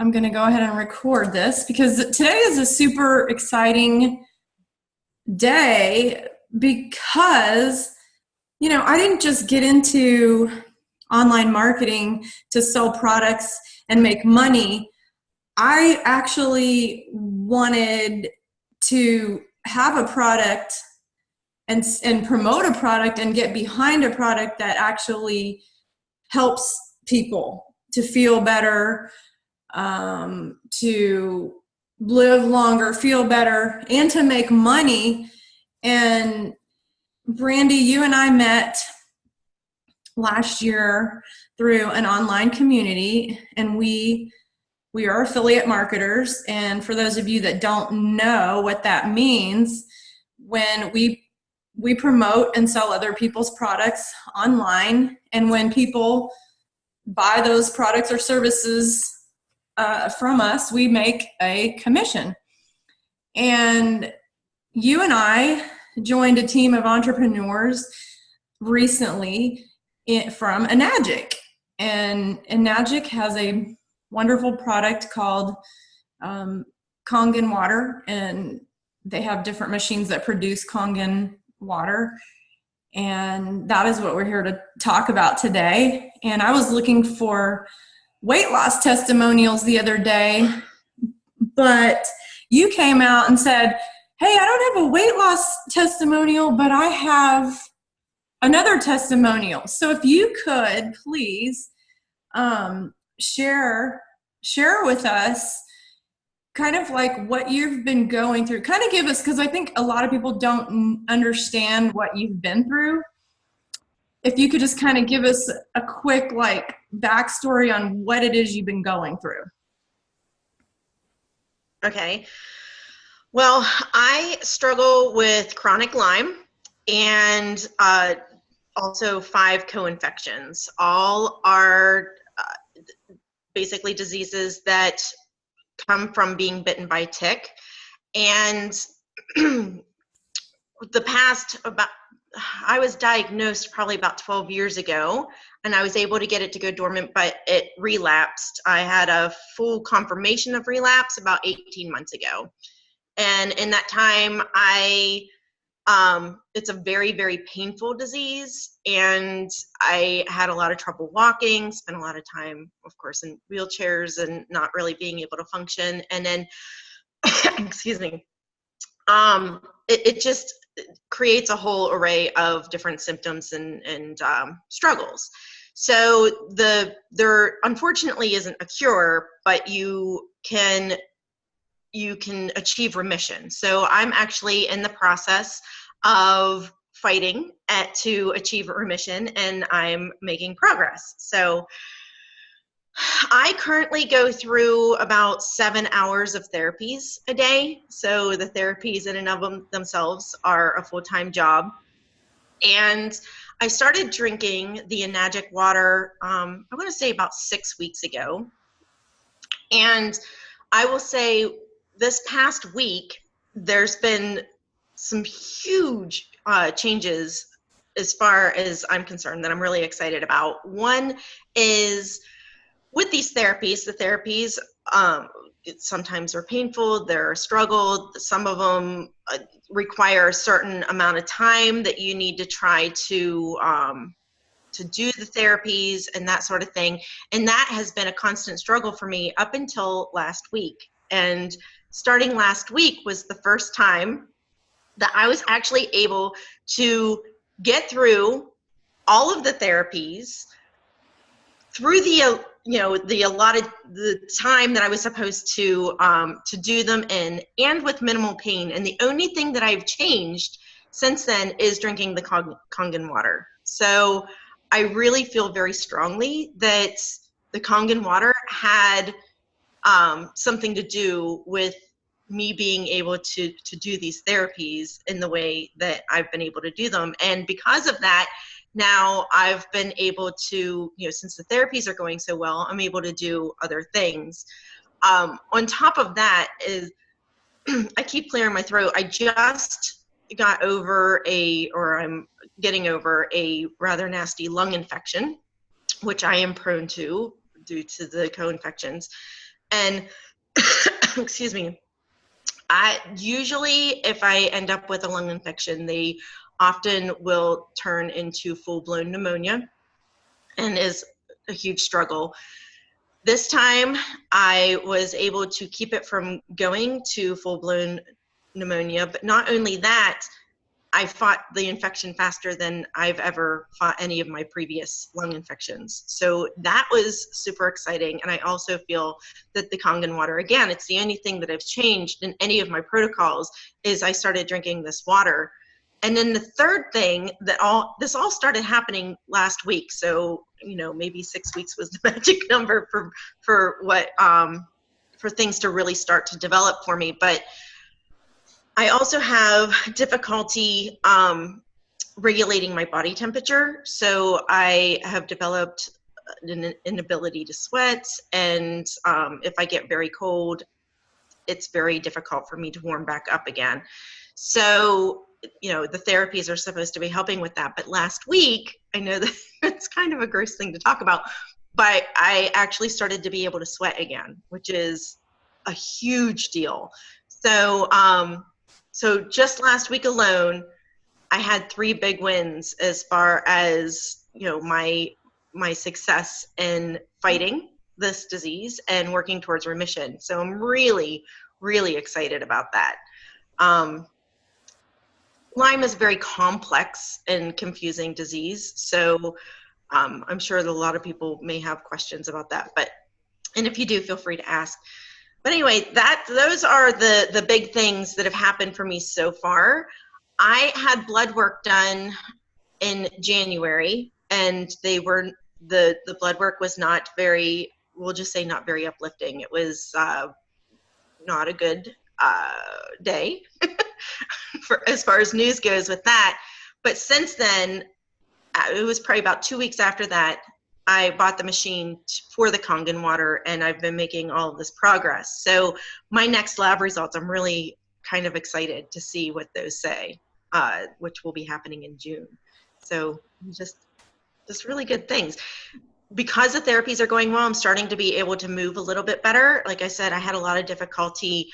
I'm going to go ahead and record this because today is a super exciting day because, I didn't just get into online marketing to sell products and make money. I actually wanted to have a product and promote a product and get behind a product that actually helps people to feel better, to live longer, feel better, and to make money. And Brandi, you and I met last year through an online community, and we are affiliate marketers. And for those of you that don't know what that means, when we promote and sell other people's products online, and when people buy those products or services from us, we make a commission. And you and I joined a team of entrepreneurs recently from Enagic. And Enagic has a wonderful product called Kangen water, and they have different machines that produce Kangen water. And that is what we're here to talk about today. And I was looking for weight loss testimonials the other day, but you came out and said, hey, I don't have a weight loss testimonial, but I have another testimonial. So if you could please share with us kind of like what you've been going through. Kind of give us, because I think a lot of people don't understand what you've been through. If you could just kind of give us a quick like backstory on what it is you've been going through. Okay. Well, I struggle with chronic Lyme and also 5 co-infections. All are basically diseases that come from being bitten by a tick. And I was diagnosed probably about 12 years ago, and I was able to get it to go dormant, but it relapsed. I had a full confirmation of relapse about 18 months ago. And in that time, it's a very, very painful disease, and I had a lot of trouble walking, spent a lot of time, of course, in wheelchairs and not really being able to function. And then, excuse me, it just creates a whole array of different symptoms and struggles. So there unfortunately isn't a cure, but you can achieve remission. So I'm actually in the process of fighting to achieve remission, and I'm making progress. So I currently go through about 7 hours of therapies a day. So the therapies in and of themselves are a full-time job. And I started drinking the Enagic water, I want to say about 6 weeks ago. And I will say this past week, there's been some huge changes as far as I'm concerned that I'm really excited about. One is with these therapies, the therapies sometimes are painful, they're a struggle. Some of them require a certain amount of time that you need to try to do the therapies and that sort of thing. And that has been a constant struggle for me up until last week. And starting last week was the first time that I was actually able to get through all of the therapies through the allotted time that I was supposed to do them in, and with minimal pain. And the only thing that I've changed since then is drinking the Kangen water. So I really feel very strongly that the Kangen water had something to do with me being able to do these therapies in the way that I've been able to do them. And because of that, now I've been able to, since the therapies are going so well, I'm able to do other things. On top of that is, I keep clearing my throat. I just got over I'm getting over a rather nasty lung infection, which I am prone to due to the co-infections. And excuse me, I usually, if I end up with a lung infection, they often will turn into full-blown pneumonia and is a huge struggle. This time I was able to keep it from going to full-blown pneumonia, but not only that, I fought the infection faster than I've ever fought any of my previous lung infections. So that was super exciting. And I also feel that the Kangen water, again, it's the only thing that I've changed in any of my protocols is I started drinking this water. And then the third thing that this all started happening last week. So, you know, maybe 6 weeks was the magic number for what, for things to really start to develop for me. But I also have difficulty regulating my body temperature. So I have developed an inability to sweat. And if I get very cold, it's very difficult for me to warm back up again. So, you know, the therapies are supposed to be helping with that. But last week, I know that it's kind of a gross thing to talk about, but I actually started to be able to sweat again, which is a huge deal. So, so just last week alone, I had 3 big wins as far as, you know, my success in fighting this disease and working towards remission. So I'm really, really excited about that. Lyme is a very complex and confusing disease. So I'm sure that a lot of people may have questions about that, and if you do, feel free to ask. But anyway, those are the big things that have happened for me so far. I had blood work done in January, and the blood work was not very, we'll just say not very uplifting. It was not a good day for as far as news goes with that. But since then, it was probably about 2 weeks after that, I bought the machine for the Kangen water, and I've been making all of this progress. So my next lab results, I'm really kind of excited to see what those say, which will be happening in June. So just really good things. Because the therapies are going well, I'm starting to be able to move a little bit better. Like I said, I had a lot of difficulty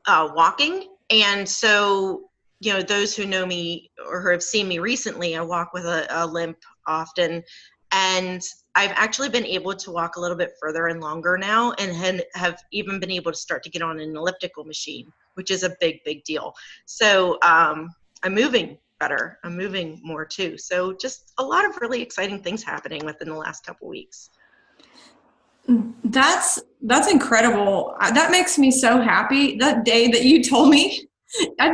walking. And so, you know, those who know me or who have seen me recently, I walk with a limp often. And I've actually been able to walk a little bit further and longer now, and have even been able to start to get on an elliptical machine, which is a big, big deal. So I'm moving better. I'm moving more too. So just a lot of really exciting things happening within the last couple weeks. That's incredible. That makes me so happy. That day that you told me,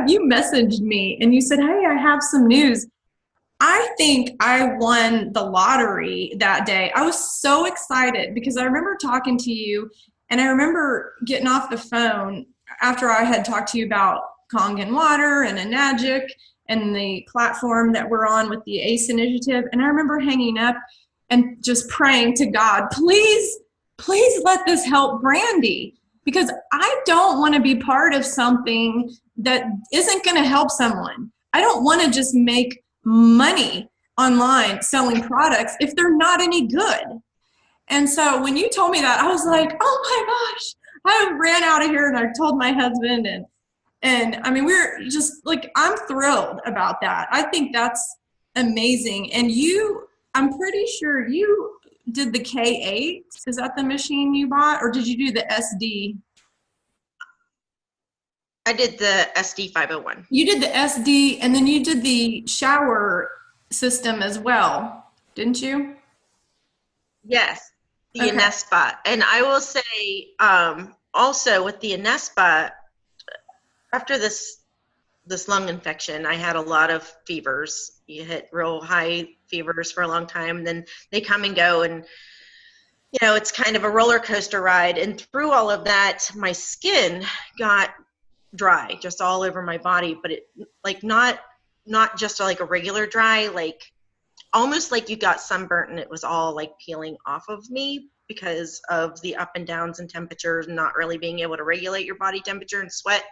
you messaged me and you said, "Hey, I have some news." I think I won the lottery that day. I was so excited because I remember talking to you, and I remember getting off the phone after I had talked to you about Kangen water and Enagic and the platform that we're on with the ACE initiative. And I remember hanging up and just praying to God, please let this help Brandi, because I don't want to be part of something that isn't going to help someone. I don't want to just make money online selling products if they're not any good. And so when you told me that, I was like, oh my gosh, I ran out of here and I told my husband, and I mean, we're just like, I'm thrilled about that. I think that's amazing. And I'm pretty sure you did the K8. Is that the machine you bought, or did you do the SD? I did the SD 501. You did the SD, and then you did the shower system as well, didn't you? Yes, the Okay. Anespa. And I will say, also with the Anespa, after this lung infection, I had a lot of fevers. You hit real high fevers for a long time, and then they come and go, and you know, it's kind of a roller coaster ride. And through all of that, my skin got dry just all over my body, but it like not just like a regular dry, like almost like you got sunburnt and it was all like peeling off of me because of the up and downs in temperatures, not really being able to regulate your body temperature and sweat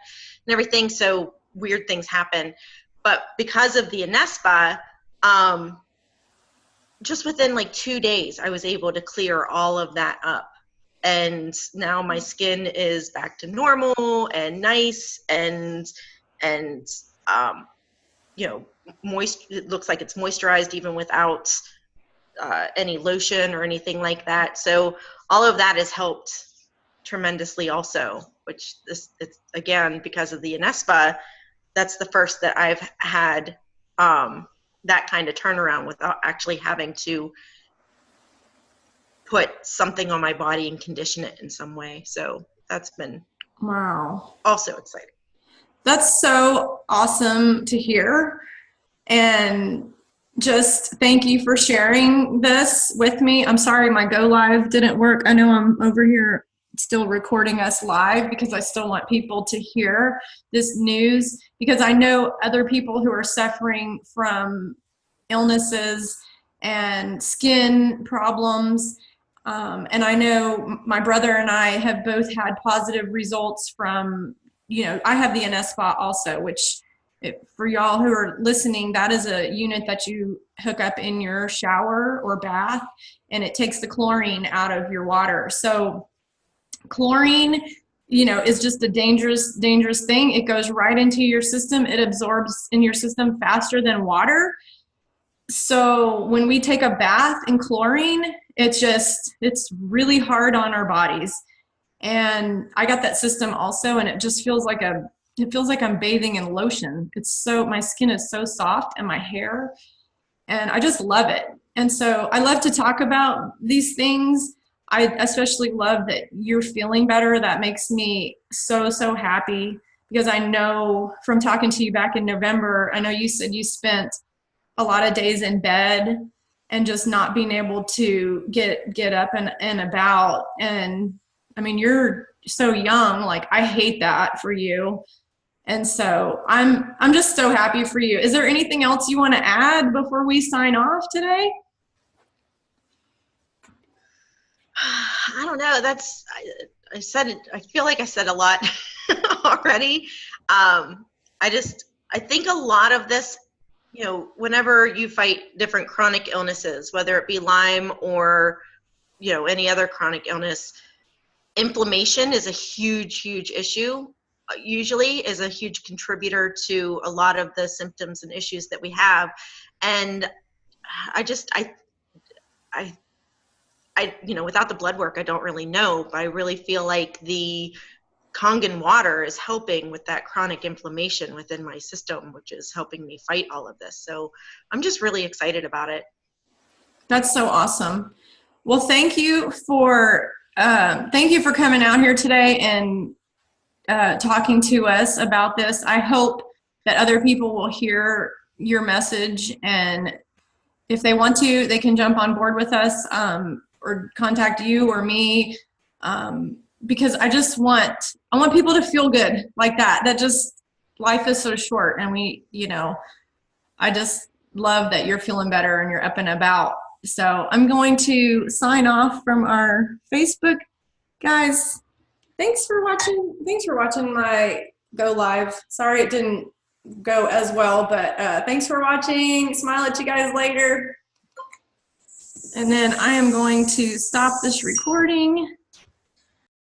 and everything. So weird things happen. But because of the Anespa, just within like 2 days, I was able to clear all of that up. and now my skin is back to normal and nice and moist. It looks like it's moisturized even without any lotion or anything like that. So all of that has helped tremendously also, which it's again, because of the Anespa, that's the first that I've had that kind of turnaround without actually having to put something on my body and condition it in some way. So that's been also exciting. That's so awesome to hear. And just thank you for sharing this with me. I'm sorry my go live didn't work. I know I'm over here still recording us live because I still want people to hear this news, because I know other people who are suffering from illnesses and skin problems. And I know my brother and I have both had positive results from, I have the Anespa also, which for y'all who are listening, that is a unit that you hook up in your shower or bath, and it takes the chlorine out of your water. So chlorine, is just a dangerous thing. It goes right into your system. It absorbs in your system faster than water. So when we take a bath in chlorine, it's really hard on our bodies. And I got that system also, and it just feels like I'm bathing in lotion. My skin is so soft, and my hair, and I just love it. And so I love to talk about these things. I especially love that you're feeling better. That makes me so, so happy, because I know from talking to you back in November, I know you said you spent a lot of days in bed and just not being able to get up and about. And I mean, you're so young. Like, I hate that for you. And so I'm just so happy for you. Is there anything else you want to add before we sign off today? I don't know. I said it. I feel like I said a lot already. I think a lot of this, whenever you fight different chronic illnesses, whether it be Lyme or, any other chronic illness, inflammation is a huge, huge issue. Usually is a huge contributor to a lot of the symptoms and issues that we have. And without the blood work, I don't really know, but I really feel like the Kangen water is helping with that chronic inflammation within my system, which is helping me fight all of this. So I'm just really excited about it. That's so awesome. Well, thank you for coming out here today and talking to us about this. I hope that other people will hear your message, and if they want to, they can jump on board with us or contact you or me, because I want people to feel good like that. That just, life is so short, and I just love that you're feeling better and you're up and about. So I'm going to sign off from our Facebook. Guys, thanks for watching my go live. Sorry it didn't go as well, but thanks for watching. Smile at you guys later. And then I am going to stop this recording.